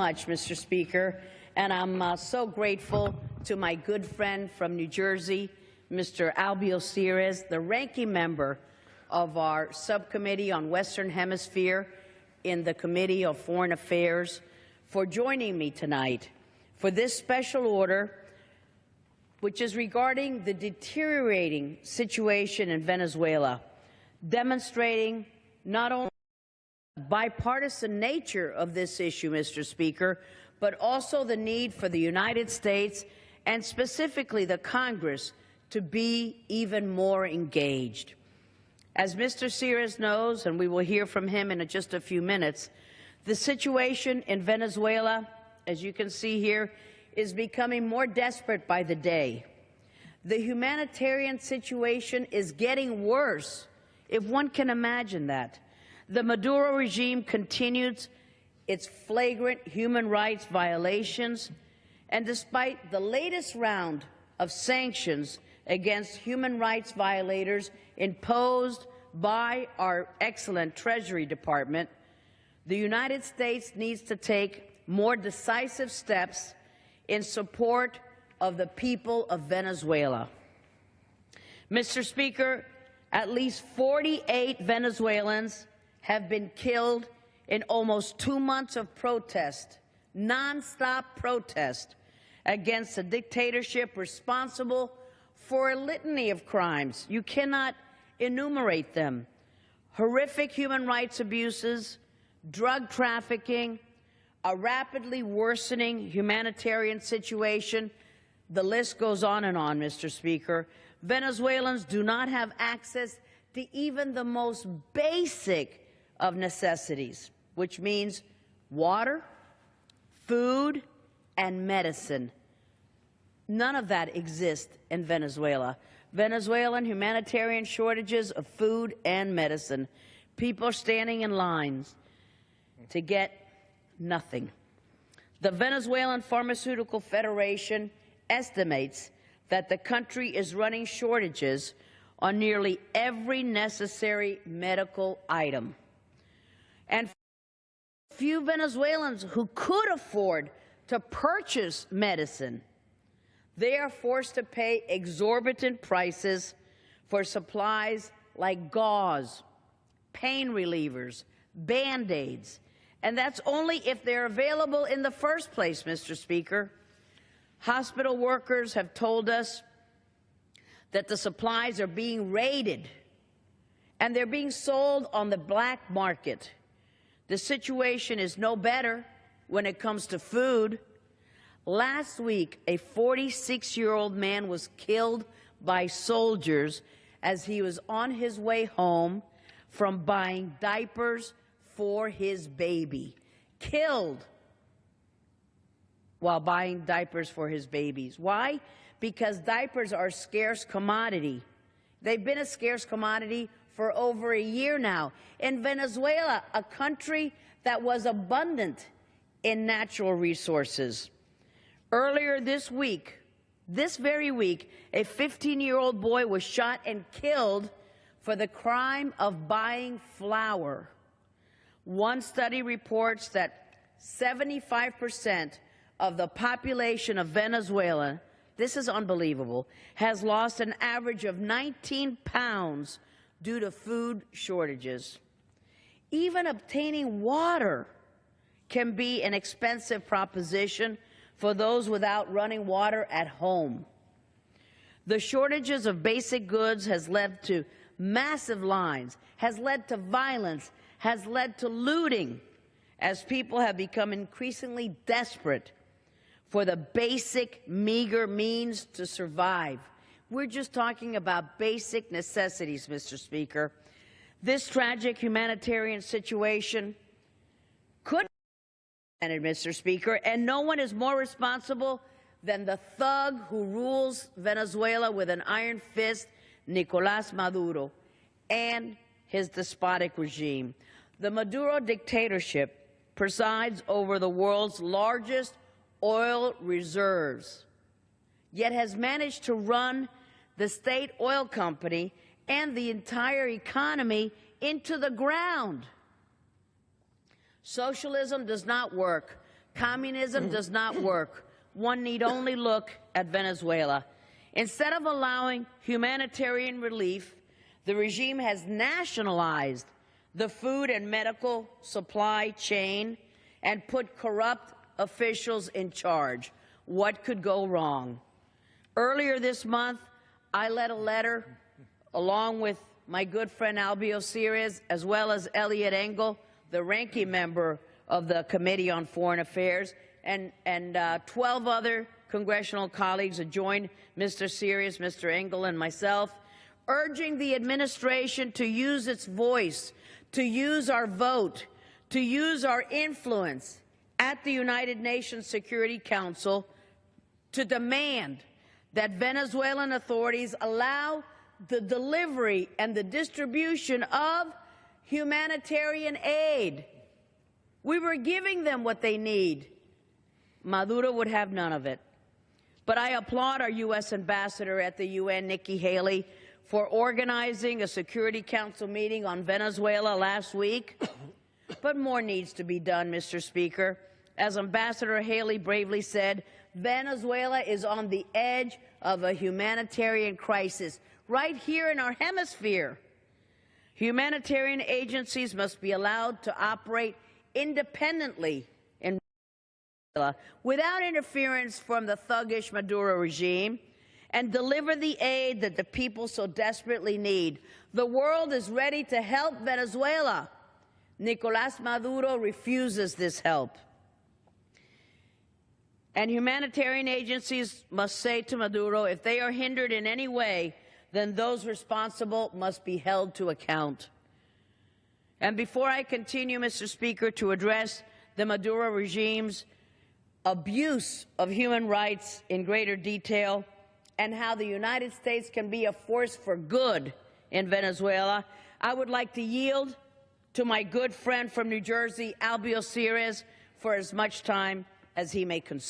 Much, Mr. Speaker, and I'm so grateful to my good friend from New Jersey, Mr. Albio Sires, the ranking member of our subcommittee on Western Hemisphere in the Committee of Foreign Affairs, for joining me tonight for this special order, which is regarding the deteriorating situation in Venezuela, demonstrating not only the bipartisan nature of this issue, Mr. Speaker, but also the need for the United States and specifically the Congress to be even more engaged. As Mr. Sires knows, and we will hear from him in just a few minutes, the situation in Venezuela, as you can see here, is becoming more desperate by the day. The humanitarian situation is getting worse, if one can imagine that. The Maduro regime continues its flagrant human rights violations, and despite the latest round of sanctions against human rights violators imposed by our excellent Treasury Department, the United States needs to take more decisive steps in support of the people of Venezuela. Mr. Speaker, at least 48 Venezuelans have been killed in almost 2 months of protest, nonstop protest, against a dictatorship responsible for a litany of crimes. You cannot enumerate them. Horrific human rights abuses, drug trafficking, a rapidly worsening humanitarian situation. The list goes on and on, Mr. Speaker. Venezuelans do not have access to even the most basic of necessities, which means water, food, and medicine. None of that exists in Venezuela. Venezuelan humanitarian shortages of food and medicine. People are standing in lines to get nothing. The Venezuelan Pharmaceutical Federation estimates that the country is running shortages on nearly every necessary medical item. And few Venezuelans who could afford to purchase medicine, they are forced to pay exorbitant prices for supplies like gauze, pain relievers, Band-Aids, and that's only if they're available in the first place, Mr. Speaker. Hospital workers have told us that the supplies are being raided and they're being sold on the black market. The situation is no better when it comes to food. Last week, a 46-year-old man was killed by soldiers as he was on his way home from buying diapers for his baby. Killed while buying diapers for his babies. Why? Because diapers are a scarce commodity. They've been a scarce commodity for over a year now. In Venezuela, a country that was abundant in natural resources. Earlier this week, this very week, a 15-year-old boy was shot and killed for the crime of buying flour. One study reports that 75% of the population of Venezuela, this is unbelievable, has lost an average of 19 pounds due to food shortages. Even obtaining water can be an expensive proposition for those without running water at home. The shortages of basic goods has led to massive lines, has led to violence, has led to looting, as people have become increasingly desperate for the basic, meager means to survive. We're just talking about basic necessities, Mr. Speaker. This tragic humanitarian situation could be prevented, Mr. Speaker, and no one is more responsible than the thug who rules Venezuela with an iron fist, Nicolás Maduro, and his despotic regime. The Maduro dictatorship presides over the world's largest oil reserves, yet has managed to run the state oil company and the entire economy into the ground. Socialism does not work Communism does not work. One need only look at Venezuela. Instead of allowing humanitarian relief, the regime has nationalized the food and medical supply chain and put corrupt officials in charge. What could go wrong? Earlier this month, I led a letter along with my good friend Albio Ceres, as well as Eliot Engel, the ranking member of the Committee on Foreign Affairs, and 12 other congressional colleagues had joined Mr. Ceres, Mr. Engel, and myself, urging the administration to use its voice, to use our vote, to use our influence at the United Nations Security Council to demand that Venezuelan authorities allow the delivery and the distribution of humanitarian aid. We were giving them what they need. Maduro would have none of it. But I applaud our U.S. ambassador at the UN, Nikki Haley, for organizing a Security Council meeting on Venezuela last week. But more needs to be done, Mr. Speaker. As Ambassador Haley bravely said, Venezuela is on the edge of a humanitarian crisis right here in our hemisphere. Humanitarian agencies must be allowed to operate independently in Venezuela without interference from the thuggish Maduro regime and deliver the aid that the people so desperately need. The world is ready to help Venezuela. Nicolás Maduro refuses this help. And humanitarian agencies must say to Maduro, if they are hindered in any way, then those responsible must be held to account. And before I continue, Mr. Speaker, to address the Maduro regime's abuse of human rights in greater detail and how the United States can be a force for good in Venezuela, I would like to yield to my good friend from New Jersey, Albio Ceres, for as much time as he may consume.